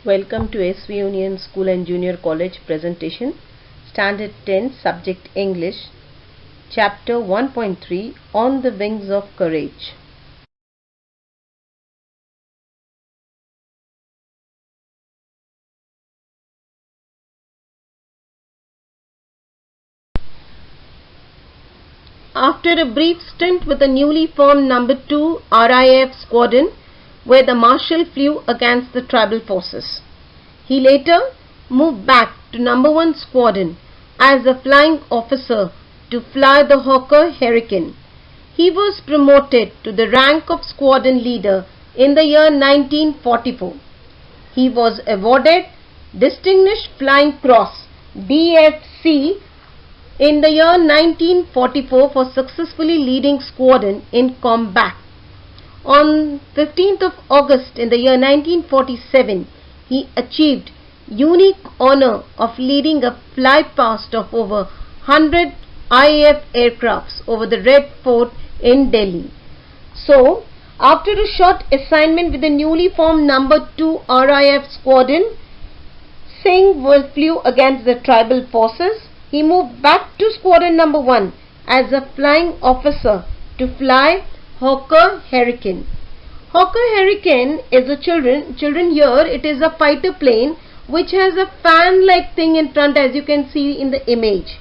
Welcome to SV Union School and Junior College presentation, Standard 10, Subject English, Chapter 1.3 On the Wings of Courage. After a brief stint with the newly formed No. 2 RAF Squadron, where the Marshal flew against the tribal forces, he later moved back to No. 1 Squadron as a flying officer to fly the Hawker Hurricane. He was promoted to the rank of squadron leader in the year 1944. He was awarded Distinguished Flying Cross DFC in the year 1944 for successfully leading squadron in combat. On 15th of August in the year 1947, he achieved unique honor of leading a flypast of over 100 IAF aircrafts over the Red Fort in Delhi. So, after a short assignment with the newly formed No. 2 RAF Squadron, Singh flew against the tribal forces. He moved back to Squadron No. 1 as a flying officer to fly Hawker Hurricane. Hawker Hurricane is a children here, it is a fighter plane which has a fan-like thing in front, as you can see in the image.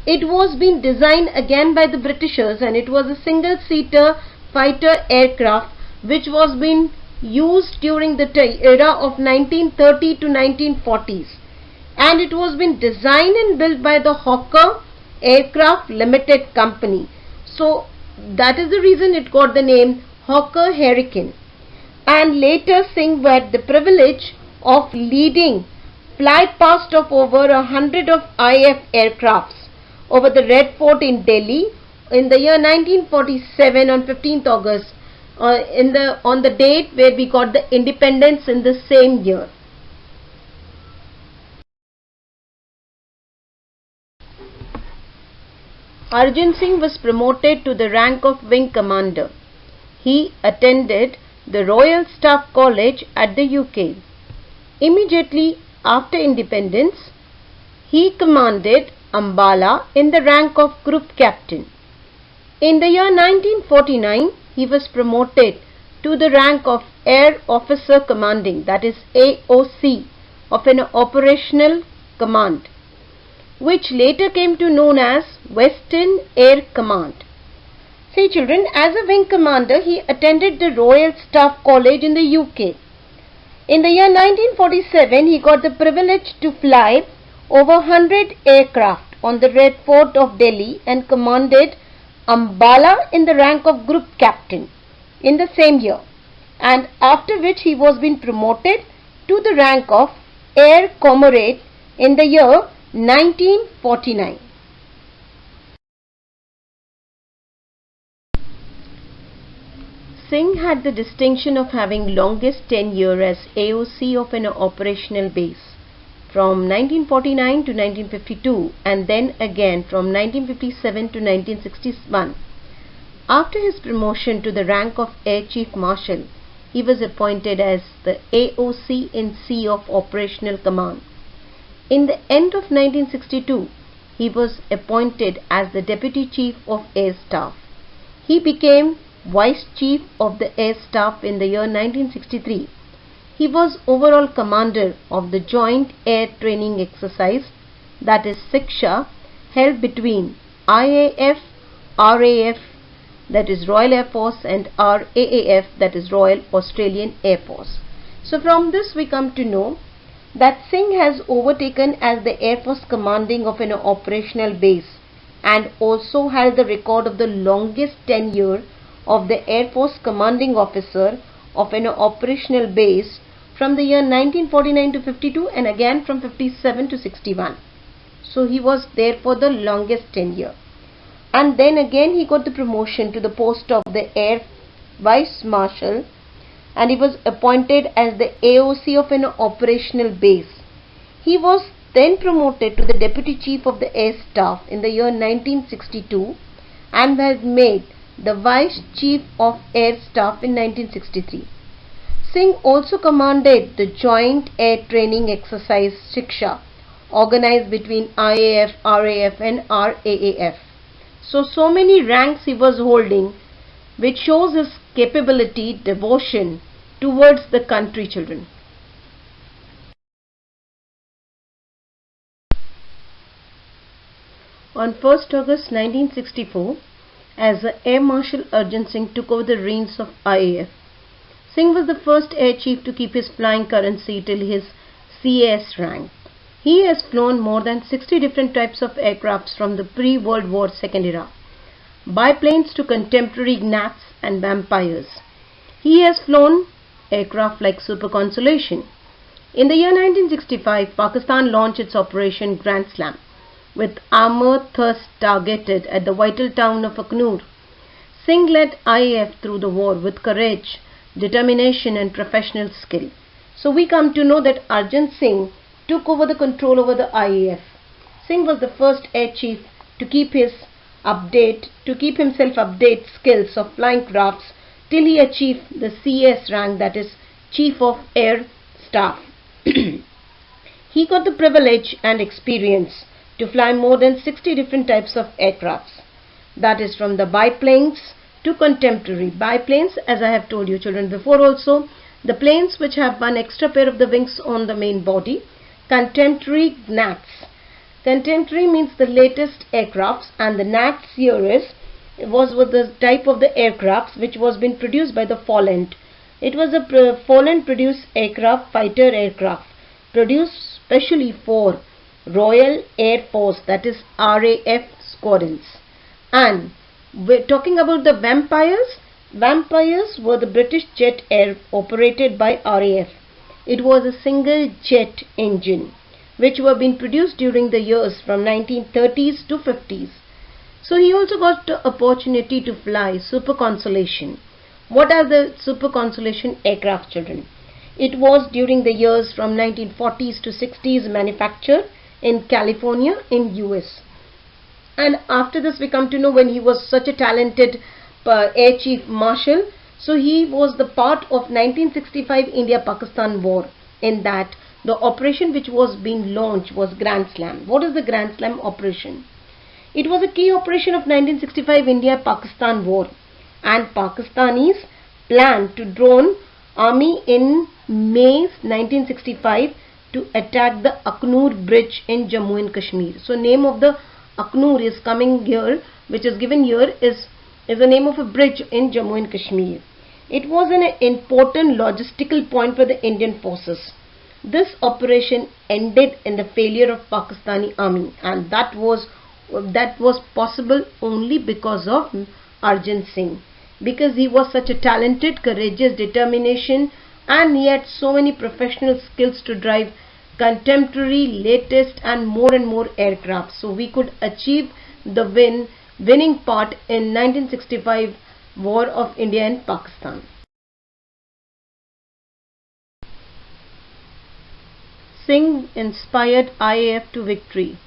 It was being designed again by the Britishers, and it was a single-seater fighter aircraft which was being used during the era of 1930 to 1940s. And it was been designed and built by the Hawker Aircraft Limited Company. So that is the reason it got the name Hawker Hurricane. And later Singh had the privilege of leading flight past of over 100 of IAF aircrafts over the Red Fort in Delhi in the year 1947 on 15th August on the date where we got the independence in the same year. Arjun Singh was promoted to the rank of Wing Commander. He attended the Royal Staff College at the UK. Immediately after independence, he commanded Ambala in the rank of Group Captain. In the year 1949, he was promoted to the rank of Air Officer Commanding, that is AOC, of an operational command, which later came to known as Western Air Command. See children, as a wing commander, he attended the Royal Staff College in the UK. In the year 1947, he got the privilege to fly over 100 aircraft on the Red Fort of Delhi and commanded Ambala in the rank of Group Captain in the same year, and after which he was being promoted to the rank of Air Comrade in the year 1949. Singh had the distinction of having longest tenure as AOC of an operational base from 1949 to 1952 and then again from 1957 to 1961. After his promotion to the rank of Air Chief Marshal, he was appointed as the AOC in C of Operational Command. In the end of 1962, he was appointed as the Deputy Chief of Air Staff. He became Vice Chief of the Air Staff in the year 1963. He was overall commander of the Joint Air Training Exercise, that is Siksha, held between IAF, RAF, that is Royal Air Force, and RAAF, that is Royal Australian Air Force. So from this we come to know that Singh has overtaken as the Air Force commanding of an operational base and also held the record of the longest tenure of the Air Force commanding officer of an operational base from the year 1949 to 52 and again from 57 to 61. So he was there for the longest tenure. And then again he got the promotion to the post of the Air Vice Marshal, and he was appointed as the AOC of an operational base. He was then promoted to the Deputy Chief of the Air Staff in the year 1962 and was made the Vice Chief of Air Staff in 1963. Singh also commanded the Joint Air Training Exercise Shiksha, organized between IAF, RAF and RAAF. So many ranks he was holding, which shows his capability, devotion towards the country, children. On 1st August 1964, as Air Marshal Arjun Singh took over the reins of IAF, Singh was the first air chief to keep his flying currency till his CAS rank. He has flown more than 60 different types of aircrafts from the pre-World War II era, biplanes to contemporary Gnats and Vampires. He has flown aircraft like Super Constellation. In the year 1965, Pakistan launched its Operation Grand Slam, with armour thrust targeted at the vital town of Aknoor. Singh led IAF through the war with courage, determination and professional skill. So we come to know that Arjun Singh took over the control over the IAF. Singh was the first air chief to keep himself update skills of flying crafts till he achieved the CS rank, that is Chief of Air Staff. He got the privilege and experience to fly more than 60 different types of aircrafts, that is from the biplanes to contemporary biplanes, as I have told you children before also, the planes which have one extra pair of the wings on the main body, contemporary Gnats. Contemporary means the latest aircrafts, and the Gnats series was with the type of the aircrafts which was being produced by the Folland. It was a Folland produced aircraft, fighter aircraft, produced specially for Royal Air Force, that is RAF squadrons. And we're talking about the Vampires. Vampires were the British jet air operated by RAF. It was a single jet engine which were being produced during the years from 1930s to 50s. So he also got the opportunity to fly Super Constellation. What are the Super Constellation aircraft, children? It was during the years from 1940s to 60s manufactured in California in US. And after this we come to know when he was such a talented Air Chief Marshal. So he was the part of 1965 India-Pakistan war. In that, the operation which was being launched was Grand Slam. What is the Grand Slam operation? It was a key operation of 1965 India-Pakistan war, and Pakistanis planned to drone army in May 1965 to attack the Aknoor bridge in Jammu and Kashmir. So name of the Aknoor is coming here, which is given here is the name of a bridge in Jammu and Kashmir. It was an important logistical point for the Indian forces. This operation ended in the failure of Pakistani army, and that was possible only because of Arjun Singh, because he was such a talented, courageous, determination, and he had so many professional skills to drive contemporary, latest and more aircraft. So we could achieve the winning part in 1965 war of India and Pakistan. Singh inspired IAF to victory.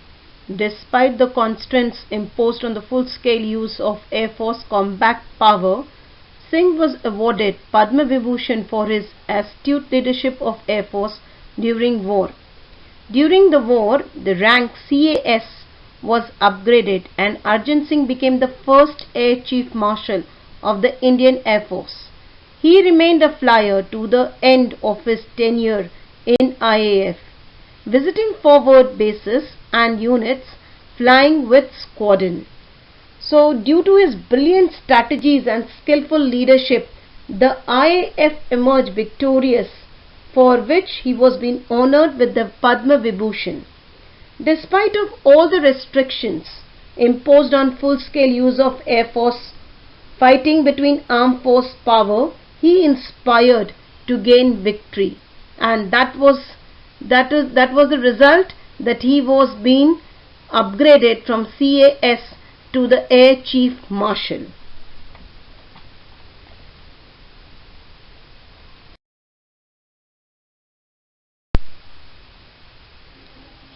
Despite the constraints imposed on the full-scale use of Air Force combat power, Singh was awarded Padma Vibhushan for his astute leadership of Air Force during war. During the war, the rank CAS was upgraded and Arjun Singh became the first Air Chief Marshal of the Indian Air Force. He remained a flyer to the end of his tenure in IAF, visiting forward bases and units, flying with squadron. So due to his brilliant strategies and skillful leadership, the IAF emerged victorious, for which he was being honoured with the Padma Vibhushan. Despite of all the restrictions imposed on full-scale use of Air Force fighting between armed force power, he inspired to gain victory, and that was the result, that he was being upgraded from CAS to the Air Chief Marshal.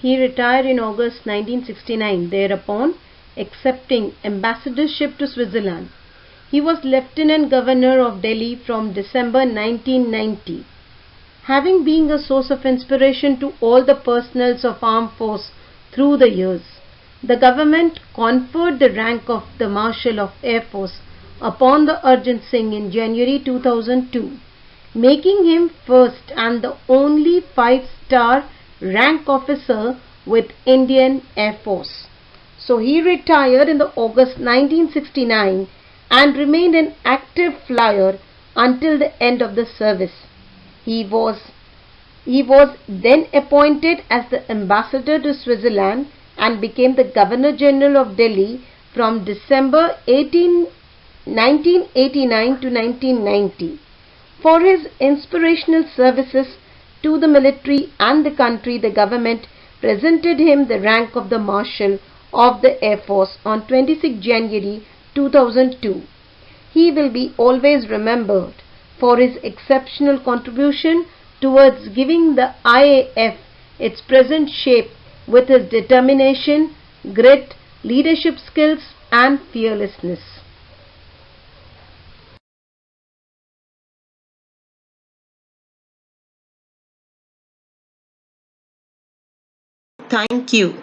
He retired in August 1969, thereupon accepting ambassadorship to Switzerland. He was Lieutenant Governor of Delhi from December 1990. Having been a source of inspiration to all the personnel of armed force through the years, the government conferred the rank of the Marshal of Air Force upon the Arjun Singh in January 2002, making him first and the only 5-star rank officer with Indian Air Force. So he retired in the August 1969 and remained an active flyer until the end of the service. He was then appointed as the ambassador to Switzerland and became the Governor General of Delhi from December 1989 to 1990. For his inspirational services to the military and the country, the government presented him the rank of the Marshal of the Air Force on 26 January 2002. He will be always remembered for his exceptional contribution towards giving the IAF its present shape with his determination, grit, leadership skills and fearlessness. Thank you.